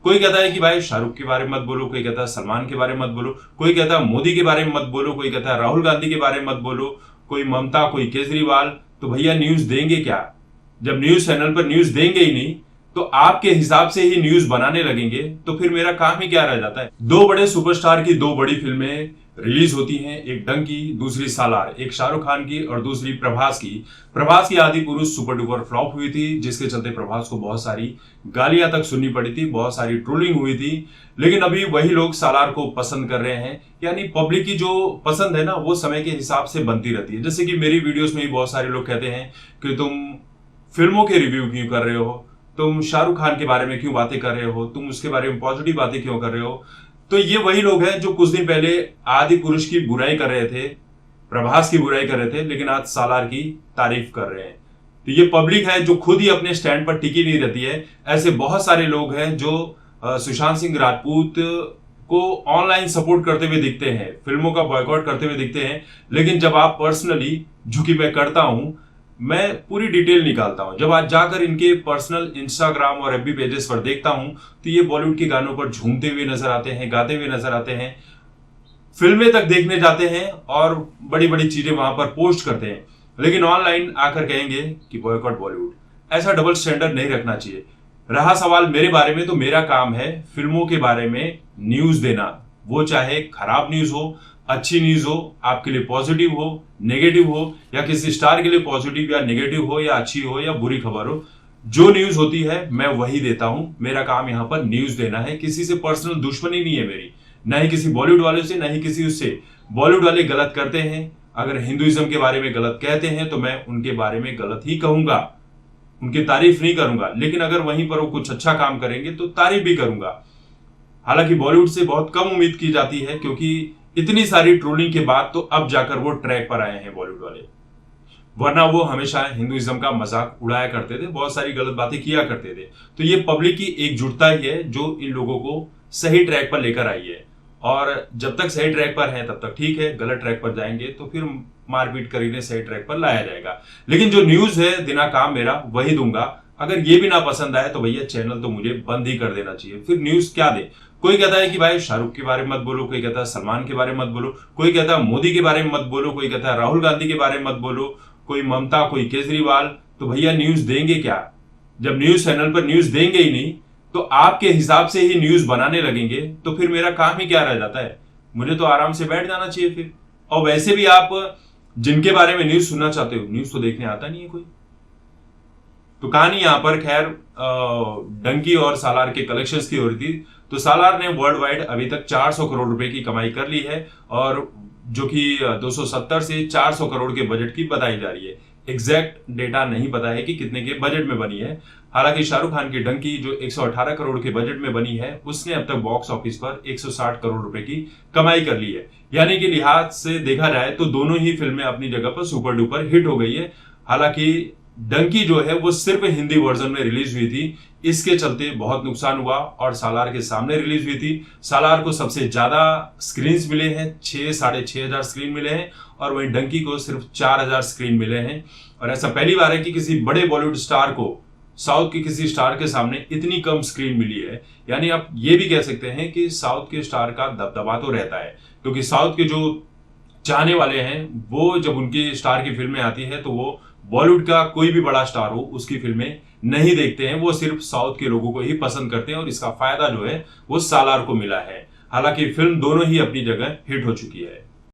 कोई कहता है कि भाई शाहरुख के बारे में मत बोलो, कोई कहता है सलमान के बारे में मत बोलो, कोई कहता है मोदी के बारे में मत बोलो, कोई कहता है राहुल गांधी के बारे में मत बोलो, कोई ममता, कोई केजरीवाल। तो भैया न्यूज देंगे क्या? जब न्यूज चैनल पर न्यूज देंगे ही नहीं तो आपके हिसाब से ही न्यूज बनाने लगेंगे तो फिर मेरा काम ही क्या रह जाता है। दो बड़े सुपरस्टार की दो बड़ी फिल्में रिलीज होती हैं, एक डंकी, दूसरी सालार, एक शाहरुख खान की और दूसरी प्रभास की। प्रभास की आदि पुरुष सुपर डुपर फ्लॉप हुई थी, जिसके चलते प्रभास को बहुत सारी गालियां तक सुननी पड़ी थी, बहुत सारी ट्रोलिंग हुई थी। लेकिन अभी वही लोग सालार को पसंद कर रहे हैं। यानी पब्लिक की जो पसंद है ना, वो समय के हिसाब से बनती रहती है। जैसे कि मेरी वीडियोस में ही बहुत सारे लोग कहते हैं कि तुम फिल्मों के रिव्यू क्यों कर रहे हो, तुम शाहरुख खान के बारे में क्यों बातें कर रहे हो, तुम उसके बारे में पॉजिटिव बातें क्यों कर रहे हो। तो ये वही लोग हैं जो कुछ दिन पहले आदि पुरुष की बुराई कर रहे थे, प्रभास की बुराई कर रहे थे, लेकिन आज सालार की तारीफ कर रहे हैं। तो ये पब्लिक है जो खुद ही अपने स्टैंड पर टिकी नहीं रहती है। ऐसे बहुत सारे लोग हैं जो सुशांत सिंह राजपूत को ऑनलाइन सपोर्ट करते हुए दिखते हैं, फिल्मों का बॉयकॉट करते हुए दिखते हैं, लेकिन जब आप पर्सनली, जो कि मैं करता हूं, मैं पूरी डिटेल निकालता हूं। जब आज जाकर इनके पर्सनल इंस्टाग्राम और एफबी पेजेस पर देखता हूं तो ये बॉलीवुड के गानों पर झूमते हुए नजर आते हैं, गाते हुए नजर आते हैं, फिल्में तक देखने जाते हैं और बड़ी बड़ी चीजें वहां पर पोस्ट करते हैं, लेकिन ऑनलाइन आकर कहेंगे कि बॉयकॉट बॉलीवुड। ऐसा डबल स्टैंडर्ड नहीं रखना चाहिए। रहा सवाल मेरे बारे में, तो मेरा काम है फिल्मों के बारे में न्यूज देना, वो चाहे खराब न्यूज हो, अच्छी न्यूज हो, आपके लिए पॉजिटिव हो, नेगेटिव हो, या किसी स्टार के लिए पॉजिटिव या नेगेटिव हो, या अच्छी हो या बुरी खबर हो, जो न्यूज होती है मैं वही देता हूं। मेरा काम यहां पर न्यूज देना है। किसी से पर्सनल दुश्मनी नहीं है मेरी, ना ही किसी बॉलीवुड वाले से, ना ही किसी उससे। बॉलीवुड वाले गलत करते हैं, अगर हिंदुइज्म के बारे में गलत कहते हैं तो मैं उनके बारे में गलत ही कहूंगा, उनकी तारीफ नहीं करूंगा। लेकिन अगर वहीं पर वो कुछ अच्छा काम करेंगे तो तारीफ भी करूंगा। हालांकि बॉलीवुड से बहुत कम उम्मीद की जाती है, क्योंकि इतनी सारी ट्रोलिंग के बाद तो अब जाकर वो ट्रैक पर आए हैं बॉलीवुड वाले, वरना वो हमेशा हिंदुइज्म का मजाक उड़ाया करते थे, बहुत सारी गलत बातें किया करते थे। तो ये पब्लिक की एकजुटता ही है जो इन लोगों को सही ट्रैक पर लेकर आई है। और जब तक सही ट्रैक पर है तब तक ठीक है, गलत ट्रैक पर जाएंगे तो फिर मारपीट कर इन्हें सही ट्रैक पर लाया जाएगा। लेकिन जो न्यूज है दिना काम मेरा वही दूंगा। अगर ये भी ना पसंद आए तो भैया चैनल तो मुझे बंद ही कर देना चाहिए, फिर न्यूज क्या दे। कोई कहता है कि भाई शाहरुख के बारे में मत बोलो, कोई कहता है सलमान के बारे में मत बोलो, कोई कहता है मोदी के बारे में मत बोलो, कोई कहता है राहुल गांधी के बारे में मत बोलो, कोई ममता, कोई केजरीवाल। तो भैया न्यूज देंगे क्या? जब न्यूज चैनल पर न्यूज देंगे ही नहीं तो आपके हिसाब से ही न्यूज बनाने लगेंगे तो फिर मेरा काम ही क्या रह जाता है। मुझे तो आराम से बैठ जाना चाहिए फिर। और वैसे भी आप जिनके बारे में न्यूज सुनना चाहते हो, न्यूज तो देखने आता नहीं है कोई। तो कहानी यहां पर खैर डंकी और सालार के कलेक्शंस की हो रही थी। तो सालार ने वर्ल्ड वाइड अभी तक 400 करोड़ रुपए की कमाई कर ली है, और जो कि 270 से 400 करोड़ के बजट की बताई जा रही है। एग्जैक्ट डेटा नहीं पता है कि कितने के बजट में बनी है। हालांकि शाहरुख खान की डंकी जो 118 करोड़ के बजट में बनी है, उसने अब तक बॉक्स ऑफिस पर 160 करोड़ रुपए की कमाई कर ली है। यानी कि लिहाज से देखा जाए तो दोनों ही फिल्में अपनी जगह पर सुपर डुपर हिट हो गई है। हालांकि डंकी जो है वो सिर्फ हिंदी वर्जन में रिलीज हुई थी, इसके चलते बहुत नुकसान हुआ, और सालार के सामने रिलीज हुई थी। सालार को सबसे ज्यादा स्क्रीन मिले हैं, 6,500 स्क्रीन मिले हैं, और वहीं डंकी को सिर्फ 4,000 स्क्रीन मिले हैं। और ऐसा पहली बार है कि किसी बड़े बॉलीवुड स्टार को साउथ के किसी स्टार के सामने इतनी कम स्क्रीन मिली है। यानी आप ये भी कह सकते हैं कि साउथ के स्टार का दबदबा तो रहता है, क्योंकि साउथ के जो चाहने वाले हैं वो जब उनकी स्टार की फिल्में आती है तो वो बॉलीवुड का कोई भी बड़ा स्टार हो उसकी फिल्में नहीं देखते हैं, वो सिर्फ साउथ के लोगों को ही पसंद करते हैं, और इसका फायदा जो है वो सालार को मिला है। हालांकि फिल्म दोनों ही अपनी जगह हिट हो चुकी है।